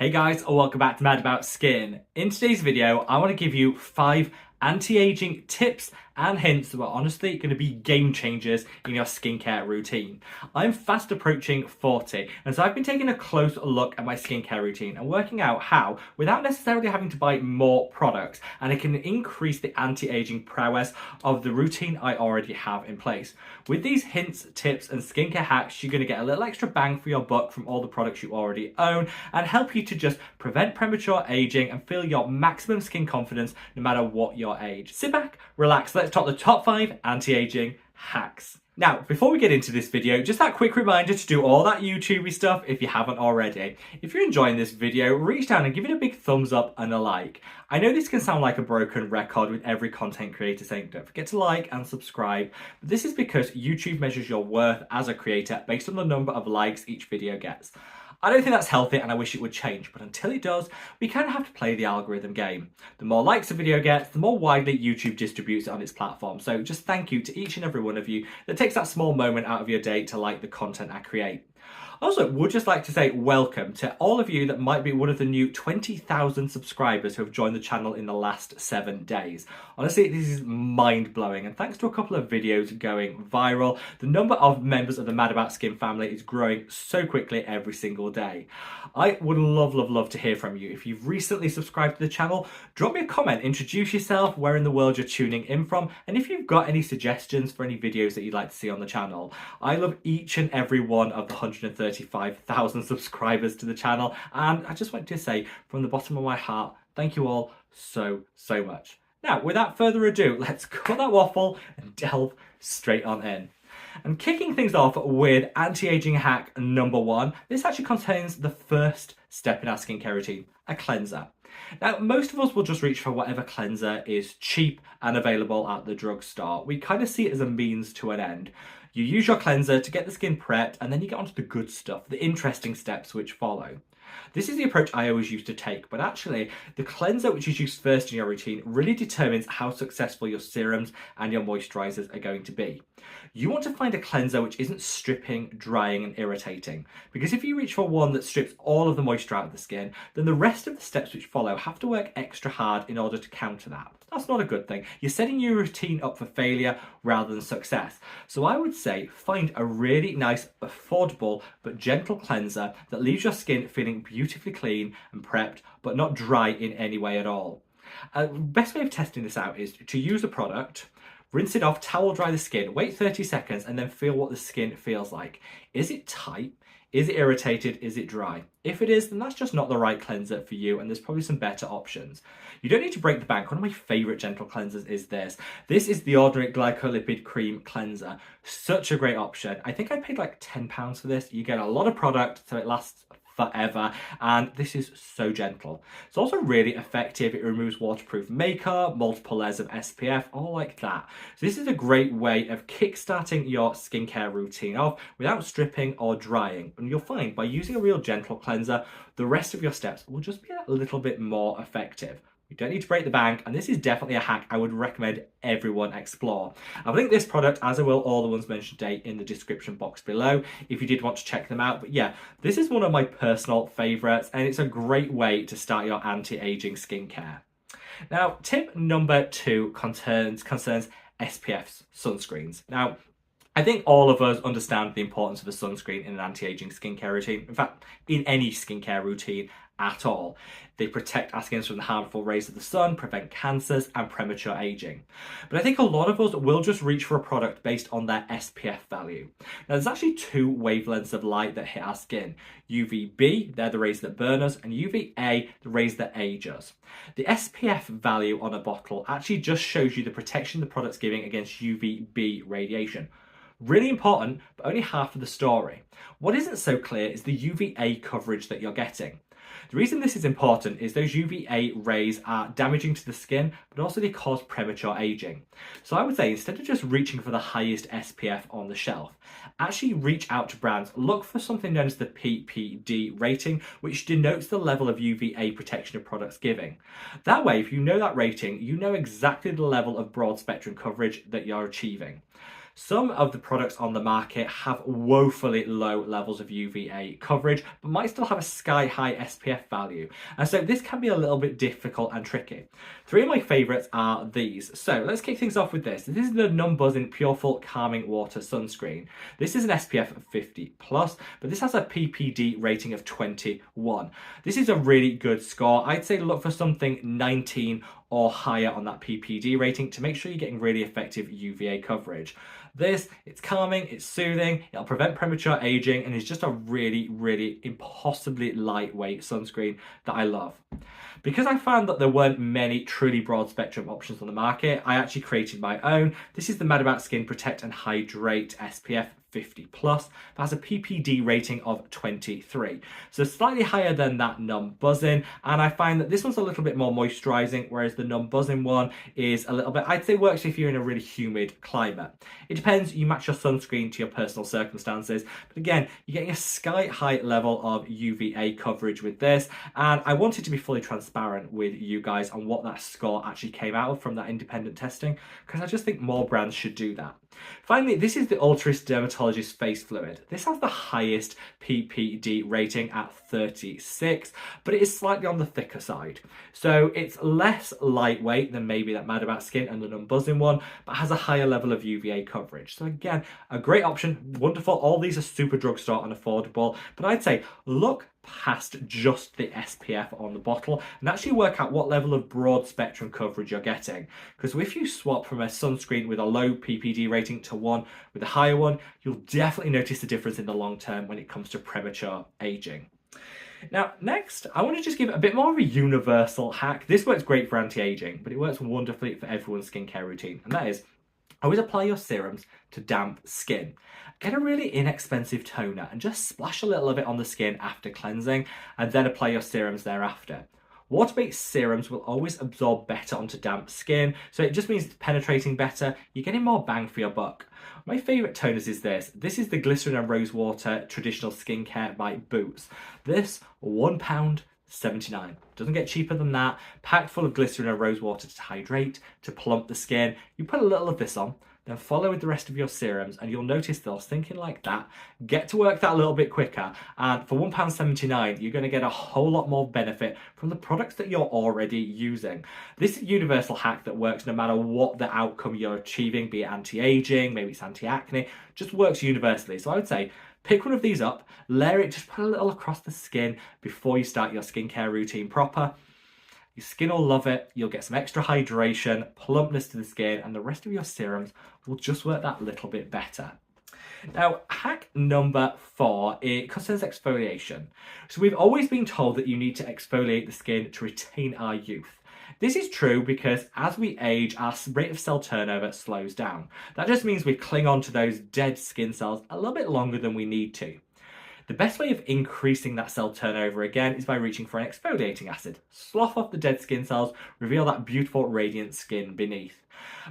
Hey guys, and welcome back to Mad About Skin. In today's video, I want to give you 5 anti-aging tips and hints that are honestly going to be game changers in your skincare routine. I'm fast approaching 40, and so I've been taking a close look at my skincare routine and working out how, without necessarily having to buy more products, and it can increase the anti-aging prowess of the routine I already have in place. With these hints, tips, and skincare hacks, you're going to get a little extra bang for your buck from all the products you already own and help you to just prevent premature aging and feel your maximum skin confidence no matter what your age. Sit back, relax, let's talk the top 5 anti-aging hacks. Now, before we get into this video, just that quick reminder to do all that YouTubey stuff if you haven't already. If you're enjoying this video, reach down and give it a big thumbs up and a like. I know this can sound like a broken record with every content creator saying don't forget to like and subscribe, but this is because YouTube measures your worth as a creator based on the number of likes each video gets. I don't think that's healthy and I wish it would change, but until it does, we kind of have to play the algorithm game. The more likes a video gets, the more widely YouTube distributes it on its platform. So just thank you to each and every one of you that takes that small moment out of your day to like the content I create. Also, would just like to say welcome to all of you that might be one of the new 20,000 subscribers who have joined the channel in the last 7 days. Honestly, this is mind-blowing, and thanks to a couple of videos going viral, the number of members of the Mad About Skin family is growing so quickly every single day. I would love to hear from you. If you've recently subscribed to the channel, drop me a comment, introduce yourself, where in the world you're tuning in from, and if you've got any suggestions for any videos that you'd like to see on the channel. I love each and every one of the 135,000 subscribers to the channel, and I just want to say from the bottom of my heart, thank you all so much. Now, without further ado, let's cut that waffle and delve straight on in. And kicking things off with anti-aging hack number 1, this actually contains the first step in our skincare routine, a cleanser. Now, most of us will just reach for whatever cleanser is cheap and available at the drugstore. We kind of see it as a means to an end. You use your cleanser to get the skin prepped, and then you get onto the good stuff, the interesting steps which follow. This is the approach I always used to take, but actually the cleanser which is used first in your routine really determines how successful your serums and your moisturizers are going to be. You want to find a cleanser which isn't stripping, drying and irritating, because if you reach for one that strips all of the moisture out of the skin, then the rest of the steps which follow have to work extra hard in order to counter that. That's not a good thing. You're setting your routine up for failure rather than success. So I would say find a really nice, affordable but gentle cleanser that leaves your skin feeling beautifully clean and prepped, but not dry in any way at all. Best way of testing this out is to use a product, rinse it off, towel dry the skin, wait 30 seconds and then feel what the skin feels like. Is it tight? Is it irritated? Is it dry? If it is, then that's just not the right cleanser for you, and there's probably some better options. You don't need to break the bank. One of my favorite gentle cleansers is this. This is the Ordinary Glycolipid Cream Cleanser. Such a great option. I think I paid like £10 for this. You get a lot of product, so it lasts forever, and this is so gentle. It's also really effective. It removes waterproof makeup, multiple layers of SPF, all like that. So this is a great way of kickstarting your skincare routine off without stripping or drying. And you'll find by using a real gentle cleanser, the rest of your steps will just be a little bit more effective. You don't need to break the bank, and this is definitely a hack I would recommend everyone explore. I've linked this product, as I will all the ones mentioned today, in the description box below if you did want to check them out. But yeah, this is one of my personal favorites, and it's a great way to start your anti-aging skincare. Now, tip number 2 concerns SPFs, sunscreens. Now, I think all of us understand the importance of a sunscreen in an anti-aging skincare routine. In fact, in any skincare routine at all. They protect our skin from the harmful rays of the sun, prevent cancers and premature aging. But I think a lot of us will just reach for a product based on their SPF value. Now, there's actually 2 wavelengths of light that hit our skin. UVB, they're the rays that burn us, and UVA, the rays that age us. The SPF value on a bottle actually just shows you the protection the product's giving against UVB radiation. Really important, but only half of the story. What isn't so clear is the UVA coverage that you're getting. The reason this is important is those UVA rays are damaging to the skin, but also they cause premature aging. So I would say instead of just reaching for the highest SPF on the shelf, actually reach out to brands, look for something known as the PPD rating, which denotes the level of UVA protection a product's giving. That way, if you know that rating, you know exactly the level of broad spectrum coverage that you're achieving. Some of the products on the market have woefully low levels of UVA coverage, but might still have a sky-high SPF value. And so this can be a little bit difficult and tricky. Three of my favourites are these. So let's kick things off with this. This is the Non-Buzzing Pure Full Calming Water Sunscreen. This is an SPF of 50+, but this has a PPD rating of 21. This is a really good score. I'd say look for something 19 or higher on that PPD rating to make sure you're getting really effective UVA coverage. It's calming, it's soothing, it'll prevent premature aging, and is just a really, really impossibly lightweight sunscreen that I love. Because I found that there weren't many truly broad spectrum options on the market, I actually created my own. This is the Mad About Skin Protect and Hydrate SPF 50+, but has a PPD rating of 23. So slightly higher than that Non-Buzzing, and I find that this one's a little bit more moisturizing, whereas the Non-Buzzing one is a little bit, I'd say works if you're in a really humid climate. It depends, you match your sunscreen to your personal circumstances, but again, you're getting a sky-high level of UVA coverage with this, and I wanted to be fully transparent with you guys on what that score actually came out of from that independent testing, because I just think more brands should do that. Finally, this is the Ultris Dermatologist Face Fluid. This has the highest PPD rating at 36, but it is slightly on the thicker side. So it's less lightweight than maybe that Mad About Skin and the Non-Buzzing one, but has a higher level of UVA coverage. So again, a great option, wonderful. All these are super drugstore and affordable, but I'd say look past just the SPF on the bottle and actually work out what level of broad spectrum coverage you're getting. Because if you swap from a sunscreen with a low PPD rating to one with a higher one, you'll definitely notice the difference in the long term when it comes to premature aging. Now, next, I want to just give a bit more of a universal hack. This works great for anti-aging, but it works wonderfully for everyone's skincare routine, and that is always apply your serums to damp skin. Get a really inexpensive toner and just splash a little of it on the skin after cleansing, and then apply your serums thereafter. Water-based serums will always absorb better onto damp skin, so it just means it's penetrating better, you're getting more bang for your buck. My favourite toners is this. This is the Glycerin and Rosewater Traditional Skincare by Boots. This, £1.79. Doesn't get cheaper than that. Packed full of glycerin and rosewater to hydrate, to plump the skin. You put a little of this on, then follow with the rest of your serums, and you'll notice they'll sink in like that. Get to work that a little bit quicker, and for £1.79, you're going to get a whole lot more benefit from the products that you're already using. This is a universal hack that works no matter what the outcome you're achieving, be it anti-aging, maybe it's anti-acne, just works universally. So I would say, pick one of these up, layer it, just put a little across the skin before you start your skincare routine proper. Your skin will love it, you'll get some extra hydration, plumpness to the skin, and the rest of your serums will just work that little bit better. Now, hack number 4, it concerns exfoliation. So we've always been told that you need to exfoliate the skin to retain our youth. This is true because as we age, our rate of cell turnover slows down. That just means we cling on to those dead skin cells a little bit longer than we need to. The best way of increasing that cell turnover again is by reaching for an exfoliating acid. Slough off the dead skin cells, reveal that beautiful radiant skin beneath.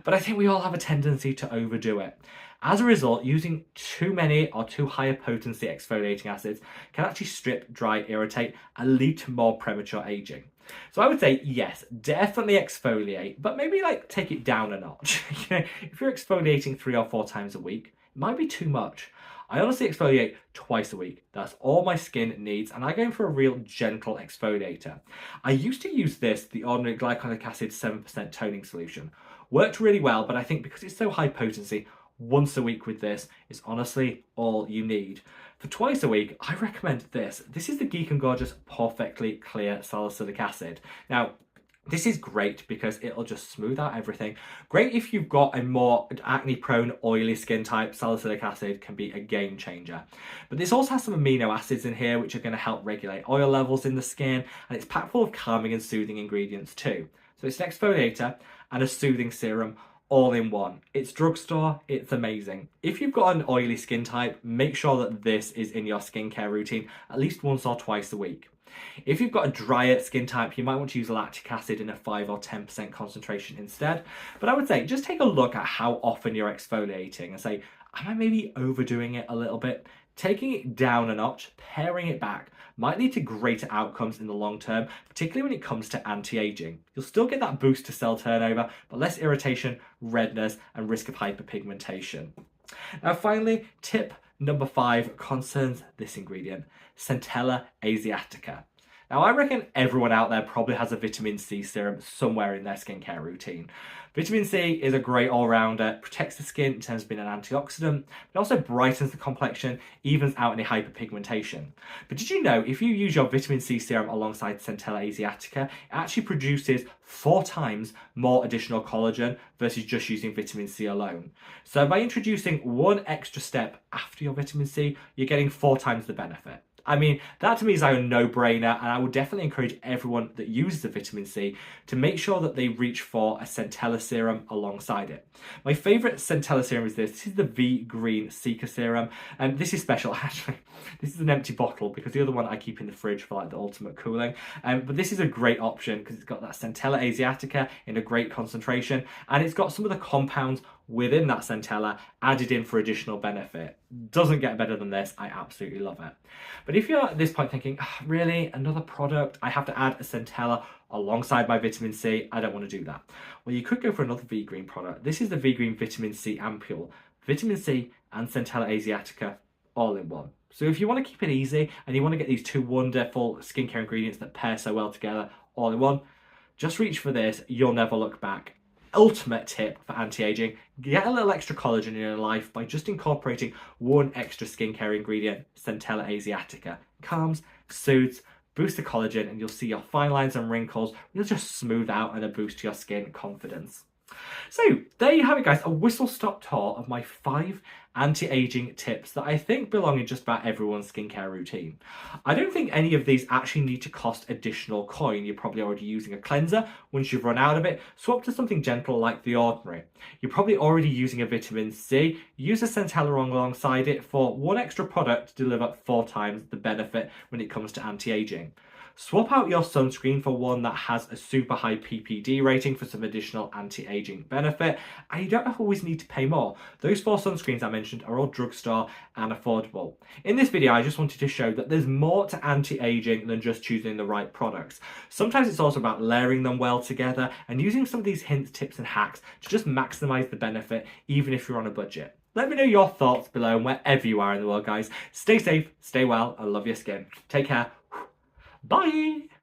But I think we all have a tendency to overdo it. As a result, using too many or too high a potency exfoliating acids can actually strip, dry, irritate, and lead to more premature aging. So I would say, yes, definitely exfoliate, but maybe take it down a notch. If you're exfoliating 3 or 4 times a week, it might be too much. I honestly exfoliate twice a week. That's all my skin needs, and I go in for a real gentle exfoliator. I used to use this, the ordinary glycolic acid 7% toning solution. Worked really well, but I think because it's so high potency, once a week with this is honestly all you need. For twice a week, I recommend this. This is the Geek and Gorgeous Perfectly Clear Salicylic Acid. Now, this is great because it'll just smooth out everything. Great if you've got a more acne-prone, oily skin type, salicylic acid can be a game changer. But this also has some amino acids in here which are going to help regulate oil levels in the skin, and it's packed full of calming and soothing ingredients too. So it's an exfoliator and a soothing serum all in one. It's drugstore, it's amazing. If you've got an oily skin type, make sure that this is in your skincare routine at least once or twice a week. If you've got a drier skin type, you might want to use lactic acid in a 5 or 10% concentration instead. But I would say just take a look at how often you're exfoliating and say, am I maybe overdoing it a little bit? Taking it down a notch, paring it back, might lead to greater outcomes in the long term, particularly when it comes to anti-aging. You'll still get that boost to cell turnover, but less irritation, redness, and risk of hyperpigmentation. Now finally, tip number 5 concerns this ingredient, Centella asiatica. Now, I reckon everyone out there probably has a vitamin C serum somewhere in their skincare routine. Vitamin C is a great all-rounder, protects the skin in terms of being an antioxidant, but also brightens the complexion, evens out any hyperpigmentation. But did you know if you use your vitamin C serum alongside Centella asiatica, it actually produces 4 times more additional collagen versus just using vitamin C alone. So by introducing one extra step after your vitamin C, you're getting 4 times the benefit. I mean, that to me is like a no-brainer, and I would definitely encourage everyone that uses the vitamin C to make sure that they reach for a Centella serum alongside it. My favourite Centella serum is this. This is the V Green Seeker Serum, and this is special actually. This is an empty bottle because the other one I keep in the fridge for like the ultimate cooling. But this is a great option because it's got that Centella asiatica in a great concentration, and it's got some of the compounds within that Centella added in for additional benefit. Doesn't get better than this. I absolutely love it. But if you're at this point thinking, oh, really, another product, I have to add a Centella alongside my vitamin C, I don't want to do that. Well, you could go for another V Green product. This is the V Green Vitamin C Ampule. Vitamin C and Centella asiatica all in one. So if you want to keep it easy and you want to get these 2 wonderful skincare ingredients that pair so well together all in one, just reach for this. You'll never look back. Ultimate tip for anti-aging, get a little extra collagen in your life by just incorporating one extra skincare ingredient, Centella asiatica. Calms, soothes, boosts the collagen, and you'll see your fine lines and wrinkles. You'll just smooth out and a boost to your skin confidence. So there you have it, guys, a whistle-stop tour of my 5 anti-aging tips that I think belong in just about everyone's skincare routine. I don't think any of these actually need to cost additional coin. You're probably already using a cleanser. Once you've run out of it, swap to something gentle like The Ordinary. You're probably already using a vitamin C. Use a Centella alongside it for one extra product to deliver 4 times the benefit when it comes to anti-aging. Swap out your sunscreen for one that has a super high PPD rating for some additional anti-aging benefit, and you don't always need to pay more. Those 4 sunscreens I mentioned are all drugstore and affordable. In this video, I just wanted to show that there's more to anti-aging than just choosing the right products. Sometimes it's also about layering them well together and using some of these hints, tips and hacks to just maximize the benefit even if you're on a budget. Let me know your thoughts below and wherever you are in the world, guys. Stay safe, stay well, and love your skin. Take care. Bye!